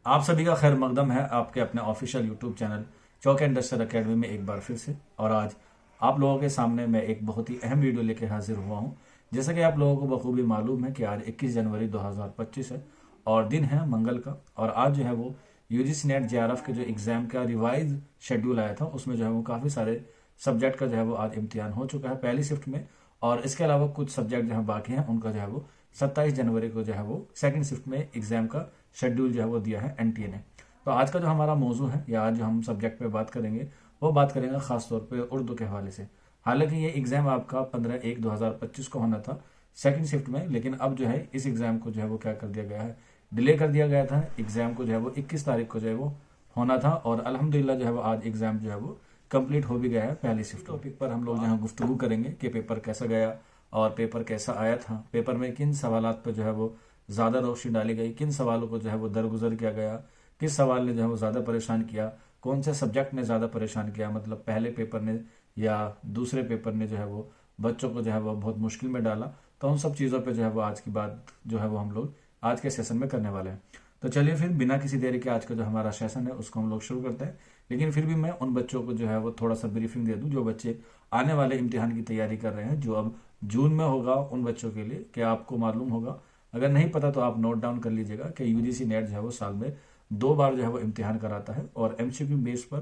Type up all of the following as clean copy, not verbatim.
आप सभी का खैर मकदम है आपके अपने official YouTube channel chalk and duster academy में एक बार फिर से। और आज आप लोगों के सामने मैं एक बहुत ही अहम वीडियो लेकर हाजिर हुआ हूं। जैसा कि आप लोगों को बखूबी मालूम है कि आज 21 जनवरी 2025 है और दिन है मंगल का। और आज जो है वो यूजीसी नेट जेआरएफ के जो एग्जाम का रिवाइज शेड्यूल आया था उसमें जो है वो काफ़ी सारे सब्जेक्ट का जो है वो आज इम्तिहान हो चुका है पहली शिफ्ट में। और इसके अलावा कुछ सब्जेक्ट जो है बाकी हैं उनका जो है वो 27 जनवरी को जो है वो सेकंड शिफ्ट में एग्जाम का शेड्यूल जो है वो दिया है एनटीए ने। तो आज का जो हमारा मौजू है या आज जो हम सब्जेक्ट पे बात करेंगे वो बात करेंगे खासतौर पे उर्दू के हवाले से। हालांकि ये एग्जाम आपका 15/1/2025 को होना था सेकंड शिफ्ट में, लेकिन अब जो है इस एग्जाम को जो है वो क्या कर दिया गया है, डिले कर दिया गया था। एग्जाम को जो है वो 21 तारीख को जो है वो होना था और अल्हम्दुलिल्लाह जो है वो आज एग्जाम जो है वो कंप्लीट हो भी गया है पहली शिफ्ट। टॉपिक पर हम लोग यहाँ गुफ्तगू करेंगे कि पेपर कैसा गया और पेपर कैसा आया था, पेपर में किन सवालात पर जो है वो ज़्यादा रोशनी डाली गई, किन सवालों को जो है वो दरगुजर किया गया, किस सवाल ने जो है वो ज़्यादा परेशान किया, कौन से सब्जेक्ट ने ज़्यादा परेशान किया, मतलब पहले पेपर ने या दूसरे पेपर ने जो है वो बच्चों को जो है वो बहुत मुश्किल में डाला। तो उन सब चीज़ों पे जो है वो आज की बात जो है वो हम लोग आज के सेशन में करने वाले हैं। तो चलिए फिर बिना किसी देरी के आज का जो हमारा सेशन है उसको हम लोग शुरू करते हैं। लेकिन फिर भी मैं उन बच्चों को जो है वो थोड़ा सा ब्रीफिंग दे दूं जो बच्चे आने वाले इम्तिहान की तैयारी कर रहे हैं, जो अब जून में होगा उन बच्चों के लिए। कि आपको मालूम होगा, अगर नहीं पता तो आप नोट डाउन कर लीजिएगा कि यूजीसी नेट जो है वो साल में 2 बार जो है वो इम्तिहान कराता है और एमसीक्यू बेस पर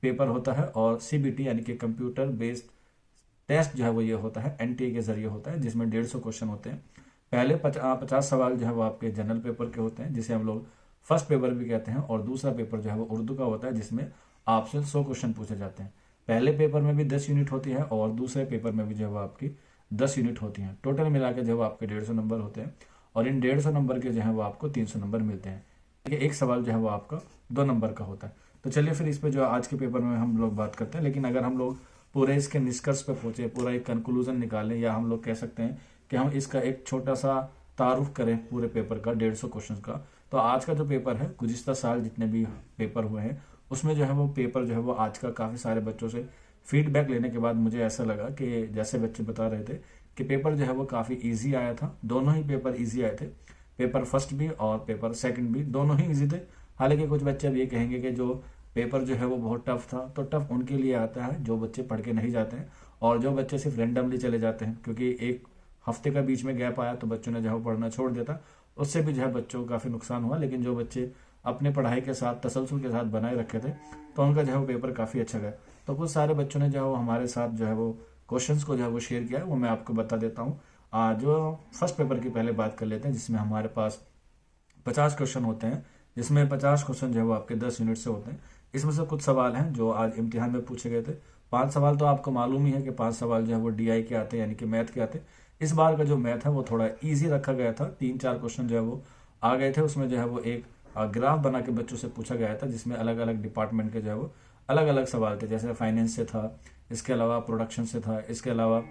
पेपर होता है और सीबीटी यानी कि कंप्यूटर बेस्ड टेस्ट जो है वो ये होता है एनटीए के जरिए होता है, जिसमें 150 क्वेश्चन होते हैं। पहले 50 सवाल जो है वो आपके जनरल पेपर के होते हैं जिसे हम लोग फर्स्ट पेपर भी कहते हैं, और दूसरा पेपर जो है वो उर्दू का होता है जिसमें आपसे 100 क्वेश्चन पूछे जाते हैं। पहले पेपर में भी 10 यूनिट होती है और दूसरे पेपर में भी जो है वो आपकी 10 यूनिट होती हैं। टोटल मिला के जो है वो आपके 150 नंबर होते हैं और इन 150 नंबर के जो है वो आपको 300 नंबर मिलते हैं। एक सवाल जो है वो आपका 2 नंबर का होता है। तो चलिए फिर इस पे जो आज के पेपर में हम लोग बात करते हैं। लेकिन अगर हम लोग पूरे इसके निष्कर्ष पे पहुंचे, पूरा एक कंक्लूजन निकालें, या हम लोग कह सकते हैं कि हम इसका एक छोटा सा तारुफ करें पूरे पेपर का 150 क्वेश्चन का, तो आज का जो पेपर है गुज़िश्ता साल जितने भी पेपर हुए हैं उसमें जो है वो पेपर जो है वो आज का काफ़ी सारे बच्चों से फीडबैक लेने के बाद मुझे ऐसा लगा कि जैसे बच्चे बता रहे थे कि पेपर जो है वो काफ़ी ईजी आया था। दोनों ही पेपर ईजी आए थे, पेपर फर्स्ट भी और पेपर सेकंड भी, दोनों ही ईजी थे। हालांकि कुछ बच्चे अब ये कहेंगे कि जो पेपर जो है वो बहुत टफ था, तो टफ उनके लिए आता है जो बच्चे पढ़ के नहीं जाते हैं और जो बच्चे सिर्फ रेंडमली चले जाते हैं, क्योंकि एक हफ्ते का बीच में गैप आया तो बच्चों ने जो है पढ़ना छोड़ दिया था, उससे भी जो है बच्चों को काफ़ी नुकसान हुआ। लेकिन जो बच्चे अपने पढ़ाई के साथ तसलसल के साथ बनाए रखे थे तो उनका जो है वो पेपर काफ़ी अच्छा गया। तो कुछ सारे बच्चों ने जो है वो हमारे साथ जो है वो क्वेश्चंस को जो है वो शेयर किया है, वो मैं आपको बता देता हूँ। जो फर्स्ट पेपर की पहले बात कर लेते हैं, जिसमें हमारे पास 50 क्वेश्चन होते हैं, जिसमें 50 क्वेश्चन जो है वो आपके 10 यूनिट से होते हैं। इसमें से कुछ सवाल हैं जो आज इम्तिहान में पूछे गए थे। 5 सवाल तो आपको मालूम ही है कि 5 सवाल जो है वो डीआई के आते हैं, यानी कि मैथ के आते हैं। इस बार का जो मैथ है वो थोड़ा ईजी रखा गया था। 3-4 क्वेश्चन जो है वो आ गए थे, उसमें जो है वो एक ग्राफ बना के बच्चों से पूछा गया था जिसमें अलग अलग डिपार्टमेंट के जो है वो अलग अलग सवाल थे। जैसे फाइनेंस से था, इसके अलावा प्रोडक्शन से था, इसके अलावा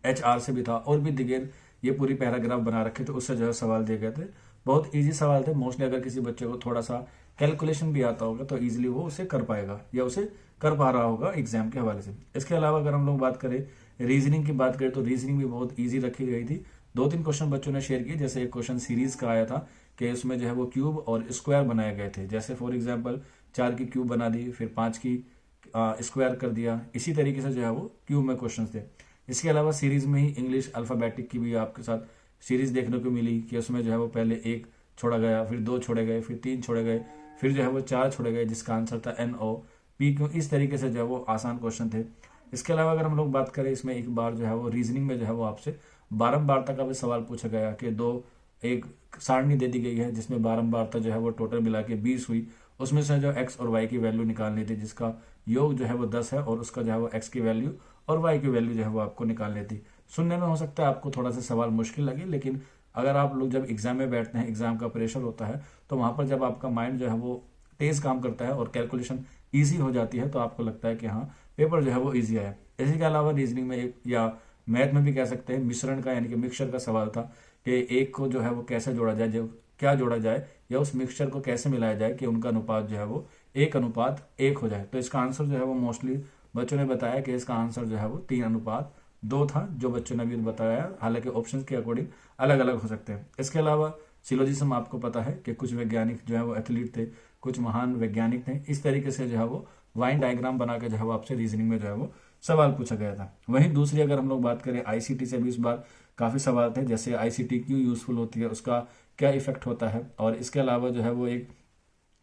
एचआर से भी था, और भी दिगेर ये पूरी पैराग्राफ बना रखे थे, उससे जो है सवाल दिए गए थे। बहुत इजी सवाल थे। मोस्टली अगर किसी बच्चे को थोड़ा सा कैलकुलेशन भी आता होगा तो इजीली वो उसे कर पाएगा या उसे कर पा रहा होगा एग्जाम के हवाले से। इसके अलावा अगर हम लोग बात करें रीजनिंग की बात करें तो रीजनिंग भी बहुत ईजी रखी गई थी। 2-3 क्वेश्चन बच्चों ने शेयर किए। जैसे एक क्वेश्चन सीरीज का आया था कि उसमें जो है वो क्यूब और स्क्वायर बनाए गए थे। जैसे फॉर एग्जाम्पल 4 की क्यूब बना दी, फिर 5 की स्क्वायर कर दिया। इसी तरीके से जो है वो क्यूब में क्वेश्चन थे। इसके अलावा सीरीज में ही इंग्लिश अल्फ़ाबेटिक की भी आपके साथ सीरीज देखने को मिली कि उसमें जो है वो पहले 1 छोड़ा गया, फिर 2 छोड़े गए, फिर 3 छोड़े गए, फिर जो है वो 4 छोड़े गए, जिसका आंसर था NOP। इस तरीके से जो है वो आसान क्वेश्चन थे। इसके अलावा अगर हम लोग बात करें, इसमें एक बार जो है वो रीजनिंग में जो है वो आपसे बारंबारता का भी सवाल पूछा गया कि एक सारणी दे दी गई है जिसमें बारंबारता जो है वो टोटल मिला के 20 हुई। उसमें से जो x और y की वैल्यू निकालनी थी, जिसका योग जो है वो 10 है, और उसका जो है वो x की वैल्यू और y की वैल्यू जो है वो आपको निकालनी थी। सुनने में हो सकता है आपको थोड़ा सा सवाल मुश्किल लगे, लेकिन अगर आप लोग जब एग्जाम में बैठते हैं, एग्जाम का प्रेशर होता है, तो वहां पर जब आपका माइंड जो है वो तेज काम करता है और कैलकुलेशन ईजी हो जाती है तो आपको लगता है कि हाँ पेपर जो है वो ईजी आया। इसी के अलावा रीजनिंग में एक, या मैथ में भी कह सकते हैं, मिश्रण का यानी कि मिक्सचर का सवाल था कि एक को जो है वो कैसे जोड़ा जाए, जो क्या जोड़ा जाए, या उस मिक्सचर को कैसे मिलाया जाए कि उनका अनुपात जो है वो 1:1 हो जाए। तो इसका आंसर जो है वो मोस्टली बच्चों ने बताया कि इसका आंसर जो है वो 3:2 था, जो बच्चों ने भी बताया। हालांकि ऑप्शंस के अकॉर्डिंग अलग अलग हो सकते हैं। इसके अलावा सिलोजिज्म आपको पता है कि कुछ वैज्ञानिक जो है वो एथलीट थे, कुछ महान वैज्ञानिक थे, इस तरीके से जो है वो वाइन डायग्राम बना के जो है वो आपसे रीजनिंग में जो है वो सवाल पूछा गया था। वहीं दूसरी अगर हम लोग बात करें आईसीटी से भी इस बार काफी सवाल थे, जैसे आईसीटी क्यों यूजफुल होती है, उसका क्या इफेक्ट होता है, और इसके अलावा जो है वो एक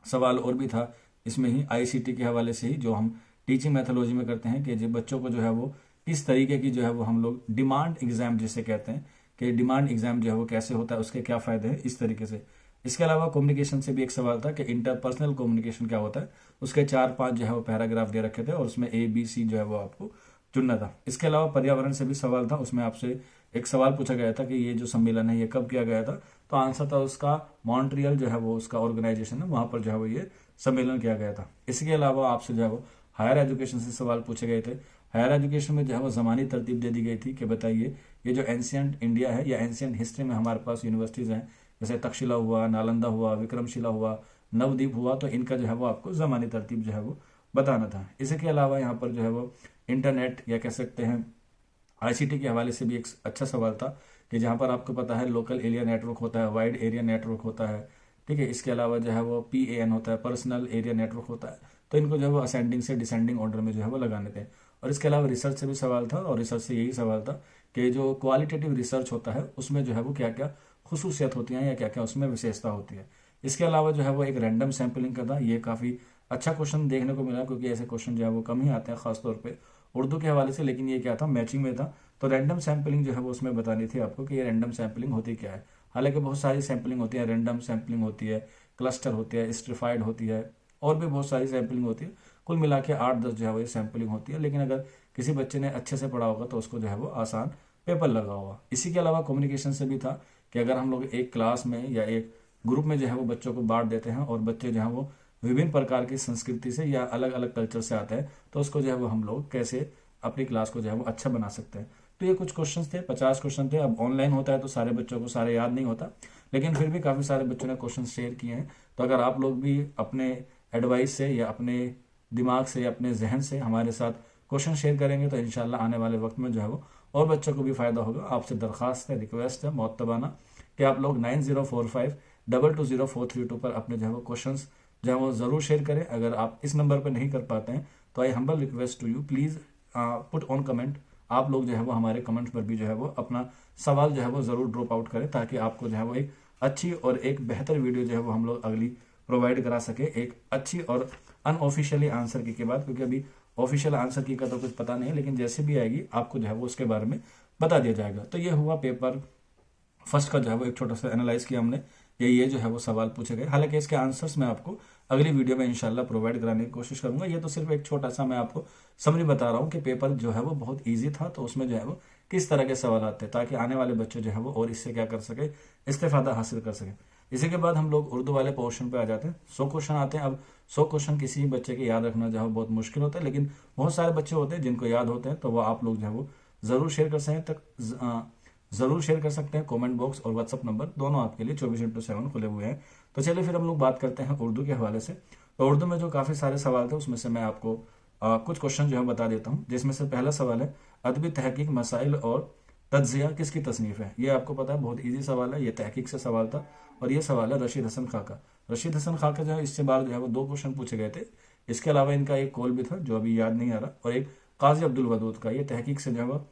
सवाल और भी था इसमें ही आईसीटी के हवाले से ही, जो हम टीचिंग मैथोलॉजी में करते हैं कि जो बच्चों को जो है वो किस तरीके की जो है वो हम लोग डिमांड एग्जाम जिसे कहते हैं कि डिमांड एग्जाम जो है वो कैसे होता है, उसके क्या फायदे हैं, इस तरीके से। इसके अलावा कम्युनिकेशन से भी एक सवाल था कि इंटरपर्सनल कम्युनिकेशन क्या होता है, उसके 4-5 जो है वो पैराग्राफ दे रखे थे और उसमें ABC जो है वो आपको चुनना था। इसके अलावा पर्यावरण से भी सवाल था, उसमें आपसे एक सवाल पूछा गया था कि ये जो सम्मेलन है ये कब किया गया था, तो आंसर था उसका मॉन्ट्रियल जो है वो उसका ऑर्गेनाइजेशन है, वहां पर जो है वो ये सम्मेलन किया गया था। इसके अलावा आपसे जो है वो हायर एजुकेशन से सवाल पूछे गए थे। हायर एजुकेशन में जो है वो जमानी तरतीब दे दी गई थी कि बताइए ये जो एंशियंट इंडिया है या एंशियंट हिस्ट्री में हमारे पास यूनिवर्सिटीज हैं, जैसे तक्षशिला हुआ, नालंदा हुआ, विक्रमशिला हुआ, नवदीप हुआ, तो इनका जो है वो आपको जमानी तरतीब जो है वो बताना था। इसके अलावा यहाँ पर जो है वो इंटरनेट या कह सकते हैं आईसीटी के हवाले से भी एक अच्छा सवाल था कि जहाँ पर आपको पता है लोकल एरिया नेटवर्क होता है, वाइड एरिया नेटवर्क होता है, ठीक है। इसके अलावा जो है वो PAN होता है, पर्सनल एरिया नेटवर्क होता है, तो इनको जो है वो असेंडिंग से डिसेंडिंग ऑर्डर में जो है वो लगाने थे। और इसके अलावा रिसर्च से भी सवाल था, और रिसर्च से यही सवाल था कि जो क्वालिटेटिव रिसर्च होता है उसमें जो है वो क्या क्या खुसूसियत होती हैं या क्या क्या उसमें विशेषता होती है। इसके अलावा जो है वो एक रैंडम सैम्पलिंग का था, ये काफ़ी अच्छा क्वेश्चन देखने को मिला, क्योंकि ऐसे क्वेश्चन जो है वो कम ही आते हैं खासतौर पे उर्दू के हवाले से। लेकिन ये क्या था, मैचिंग में था, तो रैंडम सैम्पलिंग जो है वो उसमें बतानी थी आपको कि ये रैंडम सैम्पलिंग होती क्या है। हालांकि बहुत सारी सैम्पलिंग होती है, रैंडम सैम्पलिंग होती है, क्लस्टर होती है, स्ट्रिफाइड होती है, और भी बहुत सारी सैम्पलिंग होती है। कुल मिला के 8-10 जो है वो ये सैम्पलिंग होती है। लेकिन अगर किसी बच्चे ने अच्छे से पढ़ा होगा तो उसको जो है वो आसान पेपर लगा होगा। इसी के अलावा कम्युनिकेशन से भी था कि अगर हम लोग एक क्लास में या एक ग्रुप में जो है वो बच्चों को बांट देते हैं और बच्चे जो है वो विभिन्न प्रकार की संस्कृति से या अलग अलग कल्चर से आते हैं, तो उसको जो है वो हम लोग कैसे अपनी क्लास को जो है वो अच्छा बना सकते हैं। तो ये कुछ क्वेश्चंस थे, 50 क्वेश्चन थे। अब ऑनलाइन होता है तो सारे बच्चों को सारे याद नहीं होता, लेकिन फिर भी काफ़ी सारे बच्चों ने क्वेश्चन शेयर किए हैं। तो अगर आप लोग भी अपने एडवाइस से या अपने दिमाग से या अपने जहन से हमारे साथ क्वेश्चन शेयर करेंगे तो इंशाल्लाह आने वाले वक्त में जो है वो और बच्चों को भी फ़ायदा होगा। आपसे दरख्वास्त है, रिक्वेस्ट है मोतबाना कि आप लोग 9045220432 पर अपने जो है वो क्वेश्चन जो है वो ज़रूर शेयर करें। अगर आप इस नंबर पर नहीं कर पाते हैं तो I humble request to you, please put on comment. आप लोग जो है वो हमारे कमेंट पर भी जो है वो अपना सवाल जो है वो ज़रूर ड्रॉप आउट करें, ताकि आपको जो है वो एक अच्छी और एक बेहतर वीडियो जो है वो हम लोग अगली प्रोवाइड करा सके, एक अच्छी और अनऑफिशियली आंसर की के बाद, क्योंकि अभी ऑफिशियल आंसर की का तो कुछ पता नहीं है, लेकिन जैसे भी आएगी आपको जो है वो उसके बारे में बता दिया जाएगा। तो ये हुआ पेपर फर्स्ट का जो है वो एक छोटा सा एनालाइज किया हमने, ये जो है वो सवाल पूछे गए। हालांकि इसके आंसर्स मैं आपको अगली वीडियो में इंशाल्लाह प्रोवाइड कराने की कोशिश करूंगा। ये तो सिर्फ एक छोटा सा मैं आपको समरी बता रहा हूँ कि पेपर जो है वो बहुत ईजी था, तो उसमें जो है वो किस तरह के सवाल आते हैं, ताकि आने वाले बच्चे जो है वो और इससे क्या कर सके, इस्तेफादा हासिल कर सके। इसी के बाद हम लोग उर्दू वाले पोर्शन पे आ जाते हैं। 100 क्वेश्चन आते हैं। अब 100 क्वेश्चन किसी भी बच्चे के याद रखना जो है बहुत मुश्किल होता है, लेकिन बहुत सारे बच्चे होते हैं जिनको याद होते हैं, तो वो आप लोग जो है वो जरूर शेयर कर सकते हैं, जरूर शेयर कर सकते हैं। कमेंट बॉक्स और व्हाट्सअप नंबर दोनों आपके लिए 24/7 खुले हुए हैं। तो चलिए फिर हम लोग बात करते हैं उर्दू के हवाले से। तो उर्दू में जो काफ़ी सारे सवाल थे उसमें से मैं आपको कुछ क्वेश्चन जो है बता देता हूँ, जिसमें से पहला सवाल है अदबी तहकीक मसाइल और तज्जिया किसकी तसनीफ है। ये आपको पता है बहुत ईजी सवाल है, ये तहकीक से सवाल था और ये सवाल है रशीद हसन खां का। रशीद हसन खां का जो है इससे बार जो है वो 2 क्वेश्चन पूछे गए थे। इसके अलावा इनका एक कॉल भी था जो अभी याद नहीं आ रहा, और एक काजी अब्दुल वदूद का। ये तहकीक से जो है वो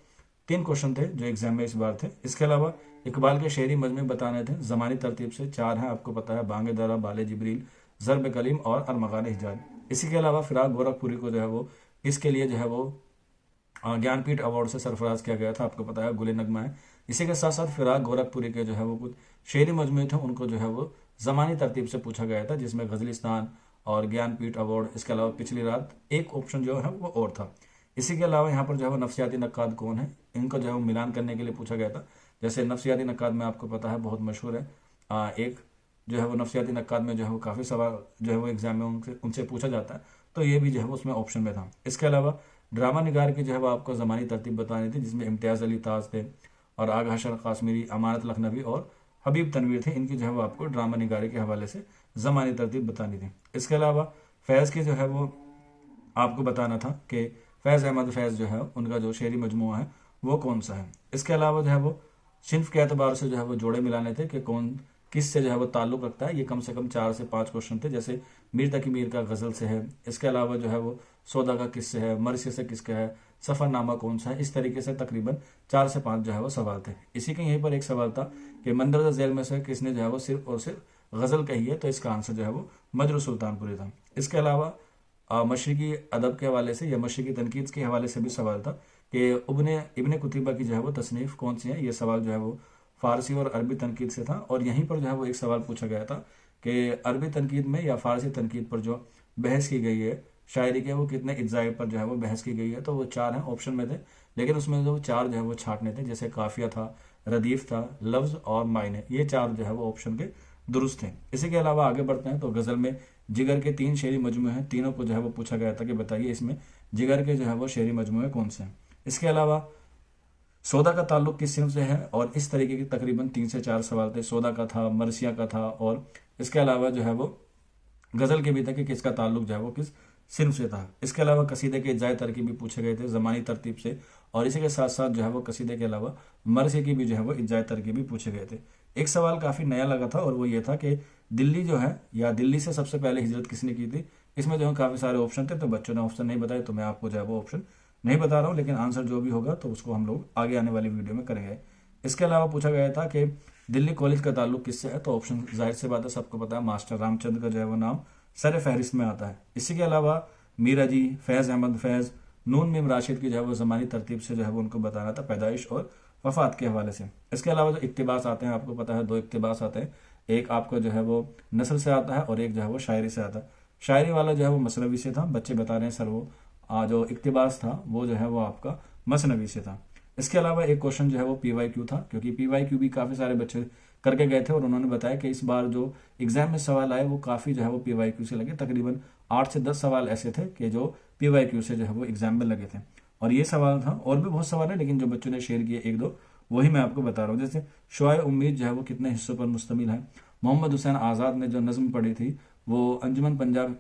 3 क्वेश्चन थे जो एग्जाम में इस बार थे। इसके अलावा इकबाल के शेरी मजमे बताने थे, जमानी तरतीब से 4 हैं आपको पता है, बांगे दरा, बाले जिब्रील, ज़र्ब कलीम और अरमगान हिजाज। इसी के अलावा फिराक गोरखपुरी को जो है वो इसके लिए जो है वो ज्ञानपीठ अवार्ड से सरफराज किया गया था, आपको पता है गुले नगमा है। इसी के साथ साथ फिराक गोरखपुरी के जो है वो कुछ शेरी मजमूए थे, उनको जो है वो जमानी तरतीब से पूछा गया था, जिसमें गजलिस्तान और ज्ञानपीठ अवार्ड, इसके अलावा पिछली रात एक ऑप्शन जो है वो और था। इसी के अलावा यहाँ पर जो है वो नफ्सियाती नक्काद कौन है, इनको जो है वो मिलान करने के लिए पूछा गया था। जैसे नफ्सियाती नक्काद में आपको पता है बहुत मशहूर है, एक जो है वो नफ्सियाती नक्काद में जो है वो काफ़ी सवाल जो है वो एग्जाम में उनसे पूछा जाता है, तो ये भी जो है वो उसमें ऑप्शन में था। इसके अलावा ड्रामा निगार की जो है वो आपको ज़मानी तरतीब बतानी थी, जिसमें इम्तियाज़ अली ताज थे और आगा हशर काश्मीरी, अमानत लखनवी और हबीब तनवीर थे। इनकी जो है वो आपको ड्रामा निगारी के हवाले से ज़मानी तरतीब बतानी थी। इसके अलावा फैज़ की जो है वो आपको बताना था कि फैज़ अहमद फैज़ जो है उनका जो शेरी मजमूआ है वो कौन सा है। इसके अलावा जो है वो सिन्फ के एतबार से जो है वो जोड़े मिलाने थे कि कौन किस से जो है वो ताल्लुक रखता है। ये कम से कम 4 से 5 क्वेश्चन थे, जैसे मीर तकी मीर का गजल से है, इसके अलावा जो है वो सौदा का किससे है, मरसी से किसका है, सफरनामा कौन सा है। इस तरीके से तकरीबन 4 से 5 जो है वो सवाल थे। इसी के यहीं पर एक सवाल था कि मंदरजा झैल में से किसने जो है वो सिर्फ और सिर्फ गजल कही है, तो इसका आंसर जो है वो मजरू सुल्तानपुरी था। इसके अलावा मशरिकी अदब के हवाले से या मशरिकी तनकीद के हवाले से भी सवाल था कि इब्ने कुतैबा की जो है वो तसनीफ कौन सी है। ये सवाल जो है वो फारसी और अरबी तनकीद से था। और यहीं पर जो है वो एक सवाल पूछा गया था कि अरबी तनकीद में या फारसी तनकीद पर जो बहस की गई है शायरी के, वो कितने इज्जाए पर जो है वो बहस की गई है। तो वो 4 हैं, ऑप्शन में थे, लेकिन उसमें जो 4 जो है वो छाटने थे, जैसे काफिया था, रदीफ था, लफ्ज और मायने। ये 4 जो है वो ऑप्शन के दुरुस्त हैं। इसी के अलावा आगे बढ़ते हैं तो गजल में जिगर के 3 शेरी मजमूए हैं, तीनों को जो है वो पूछा गया था कि बताइए इसमें जिगर के जो है वो शेरी मजमूए कौन से हैं। इसके अलावा सौदा का ताल्लुक किस सिर्फ से है, और इस तरीके के तकरीबन 3 से 4 सवाल थे। सौदा का था, मरसिया का था, और इसके अलावा जो है वो गजल के भी था कि किसका ताल्लुक जो है वो किस सिर्फ से था। इसके अलावा कसीदे के इज्जाए तरकीब भी पूछे गए थे ज़मानी तरतीब से, और इसी के साथ साथ जो है वो कसीदे के अलावा मरसे की भी जो है वो इज्जाए तरकीब भी पूछे गए थे। एक सवाल काफ़ी नया लगा था और वो ये था कि दिल्ली जो है या दिल्ली से सबसे पहले हिजरत किसने की थी। इसमें जो है काफ़ी सारे ऑप्शन थे, तो बच्चों ने ऑप्शन नहीं बताए, तो मैं आपको जो है वो ऑप्शन नहीं बता रहा हूँ, लेकिन आंसर जो भी होगा तो उसको हम लोग आगे आने वाली वीडियो में करेंगे। इसके अलावा पूछा गया था कि दिल्ली कॉलेज का ताल्लुक किससे है, तो ऑप्शन जाहिर सी बात है सबको पता है, मास्टर रामचंद्र का जो है वो नाम सर फहरिस्त में आता है। इसी के अलावा मीरा जी, फैज़ अहमद फैज़, नून मीम राशिद की जो है वो ज़मानी तरतीब से जो है वो उनको बताना था, पैदाइश और वफात के हवाले से। इसके अलावा जो इक्तिबास आते हैं, आपको पता है 2 इक्तिबास आते हैं, एक आपका जो है वो नस्ल से आता है और एक जो है वो शायरी से आता है। शायरी वाला जो है वो मसनवी से था, बच्चे बता रहे हैं सर वो जो इक्तिबास था वो जो है वो आपका मसनवी से था। इसके अलावा एक क्वेश्चन जो है वो PYQ था, क्योंकि PYQ भी काफ़ी सारे बच्चे करके गए थे और उन्होंने बताया कि इस बार जो एग्जाम में सवाल आए वो काफ़ी जो है वो PYQ से लगे। तकरीबन 8 से 10 सवाल ऐसे थे कि जो PYQ से जो है वो एग्जाम में लगे थे। और ये सवाल था, और भी बहुत सवाल है, लेकिन जो बच्चों ने शेयर किए 1-2 वही मैं आपको बता रहा हूँ। जैसे शुआए उम्मीद जो है वो कितने हिस्सों पर मुश्तमिल है। मोहम्मद हुसैन आज़ाद ने जो नज़्म पढ़ी थी वो अंजुमन पंजाब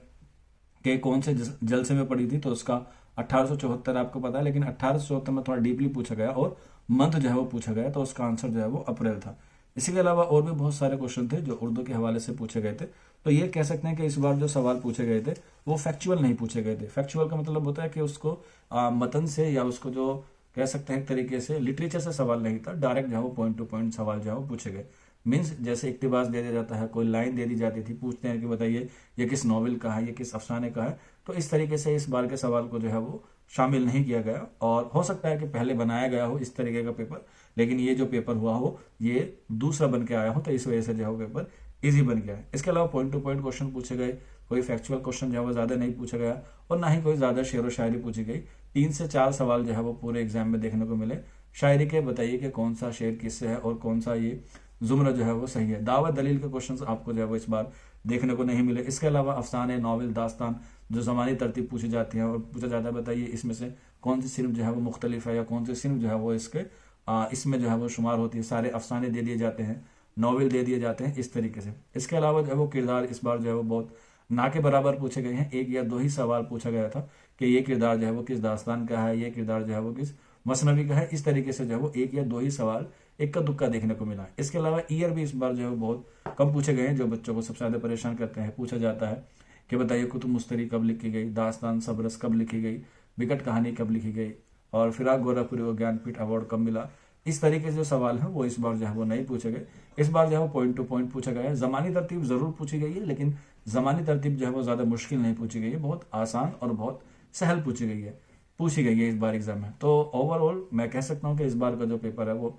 के कौन से जलसे में पढ़ी थी, तो उसका 1874 आपको पता है, लेकिन 1874 में थोड़ा डीपली पूछा गया और मंथ जो है वो पूछा गया, तो उसका आंसर जो है वो अप्रैल था। इसी के अलावा और भी बहुत सारे क्वेश्चन थे जो उर्दू के हवाले से पूछे गए थे। तो ये कह सकते हैं कि इस बार जो सवाल पूछे गए थे वो फैक्चुअल नहीं पूछे गए थे। फैक्चुअल का मतलब होता है कि उसको मतन से या उसको जो कह सकते हैं एक तरीके से लिटरेचर से सवाल नहीं था, डायरेक्ट जो है वो पॉइंट टू पॉइंट सवाल जो है वो पूछे गए। मीन्स जैसे इक्तिबास दे दिया जाता है, कोई लाइन दे दी जाती थी, पूछते हैं कि बताइए ये किस नॉवेल का है, ये किस अफसाने का है। तो इस तरीके से इस बार के सवाल को जो है वो शामिल नहीं किया गया, और हो सकता है कि पहले बनाया गया हो इस तरीके का पेपर, लेकिन ये जो पेपर हुआ हो ये दूसरा बन के आया हो, तो इस वजह से जो है पेपर इजी बन गया है। इसके अलावा पॉइंट टू पॉइंट क्वेश्चन पूछे गए, कोई फैक्चुअल क्वेश्चन जो है वो ज्यादा नहीं पूछा गया और ना ही कोई ज्यादा शेर व शायरी पूछी गई। 3 से 4 सवाल जो है वो पूरे एग्जाम में देखने को मिले। शायरी के बताइए कि कौन सा शेर किससे है और कौन सा ये जुमरा जो है वो सही है। दावत दलील के क्वेश्चन आपको जो है वो इस बार देखने को नहीं मिले। इसके अलावा अफसाने, नॉवेल, दास्तान जो ज़मानी तरतीब पूछी जाती है और पूछा जाता है बताइए इसमें से कौन सी सिर्फ जो है वो मुख्तलिफ है या कौन सी सिर्फ जो है वो इसमें जो है वो शुमार होती है। सारे अफसाने दे दिए जाते हैं, नॉवेल दे दिए जाते हैं, इस तरीके से। इसके अलावा जो है वो किरदार इस बार जो है वो बहुत ना के बराबर पूछे गए हैं। 1 या 2 ही सवाल पूछा गया था कि ये किरदार जो है वो किस दास्तान का है, ये किरदार जो है वो किस मसनवी का है। इस तरीके से जो है वो 1 या 2 ही सवाल इक्का दुक्का देखने को मिला। इसके अलावा ईयर भी इस बार जो है वो बहुत कम पूछे गए हैं, जो बच्चों को सबसे ज्यादा परेशान करते हैं। पूछा जाता है कि बताइए कुतुब मुस्तरी कब लिखी गई, दास्तान सबरस कब लिखी गई, विकट कहानी कब लिखी गई, और फिराक गोरखपुरी को ज्ञानपीठ अवार्ड कब मिला। इस तरीके से जो सवाल है वो इस बार जो है वो नहीं पूछे गए। इस बार जो है वो पॉइंट टू पॉइंट पूछा गया है। जमानी तरतीब जरूर पूछी गई है, लेकिन जमानी तरतीब जो है वो ज्यादा मुश्किल नहीं पूछी गई है, बहुत आसान और बहुत सहल पूछी गई है इस बार एग्जाम में। तो ओवरऑल मैं कह सकता हूँ कि इस बार का जो पेपर है वो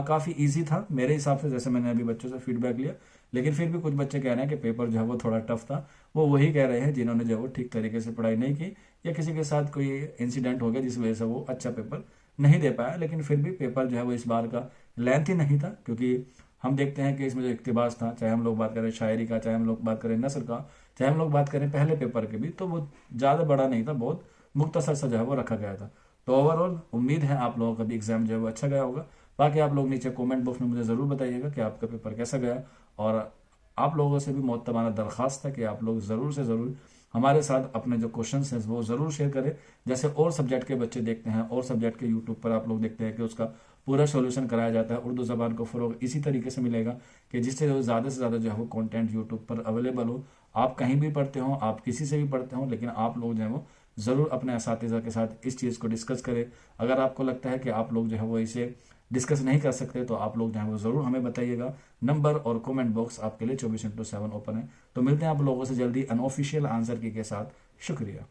काफी इजी था मेरे हिसाब से, जैसे मैंने अभी बच्चों से फीडबैक लिया। लेकिन फिर भी कुछ बच्चे कह रहे हैं कि पेपर जो है वो थोड़ा टफ था। वो वही कह रहे हैं जिन्होंने जो है वो ठीक तरीके से पढ़ाई नहीं की या किसी के साथ कोई इंसिडेंट हो गया जिस वजह से वो अच्छा पेपर नहीं दे पाया। लेकिन फिर भी पेपर जो है वो इस बार का लेंथ ही नहीं था, क्योंकि हम देखते हैं कि इसमें जो इक्तिबास था, चाहे हम लोग बात करें शायरी का, चाहे हम लोग बात करें नस्र का, चाहे हम लोग बात करें पहले पेपर के भी, तो वो ज़्यादा बड़ा नहीं था, बहुत मुख्तसर सा जो है वो रखा गया था। तो ओवरऑल उम्मीद है आप लोगों का भी एग्जाम जो है वो अच्छा गया होगा। बाकी आप लोग नीचे कमेंट बॉक्स में मुझे ज़रूर बताइएगा कि आपका पेपर कैसा गया, और आप लोगों से भी मोहतबाना दरख्वास्त है कि आप लोग ज़रूर से ज़रूर हमारे साथ अपने जो क्वेश्चंस हैं वो ज़रूर शेयर करें। जैसे और सब्जेक्ट के बच्चे देखते हैं और सब्जेक्ट के यूट्यूब पर आप लोग देखते हैं कि उसका पूरा सॉल्यूशन कराया जाता है। उर्दू ज़बान को फ़रोग इसी तरीके से मिलेगा कि जिससे जो ज़्यादा से ज़्यादा जो है वो कंटेंट यूट्यूब पर अवेलेबल हो। आप कहीं भी पढ़ते हो, आप किसी से भी पढ़ते हो, लेकिन आप लोग जो है वो ज़रूर अपने असातिज़ा के साथ इस चीज़ को डिस्कस करें। अगर आपको लगता है कि आप लोग जो है वो इसे डिस्कस नहीं कर सकते तो आप लोग जो है वो ज़रूर हमें बताइएगा। नंबर और कमेंट बॉक्स आपके लिए 24/7 ओपन है। तो मिलते हैं आप लोगों से जल्दी अनऑफिशियल आंसर की के साथ। शुक्रिया।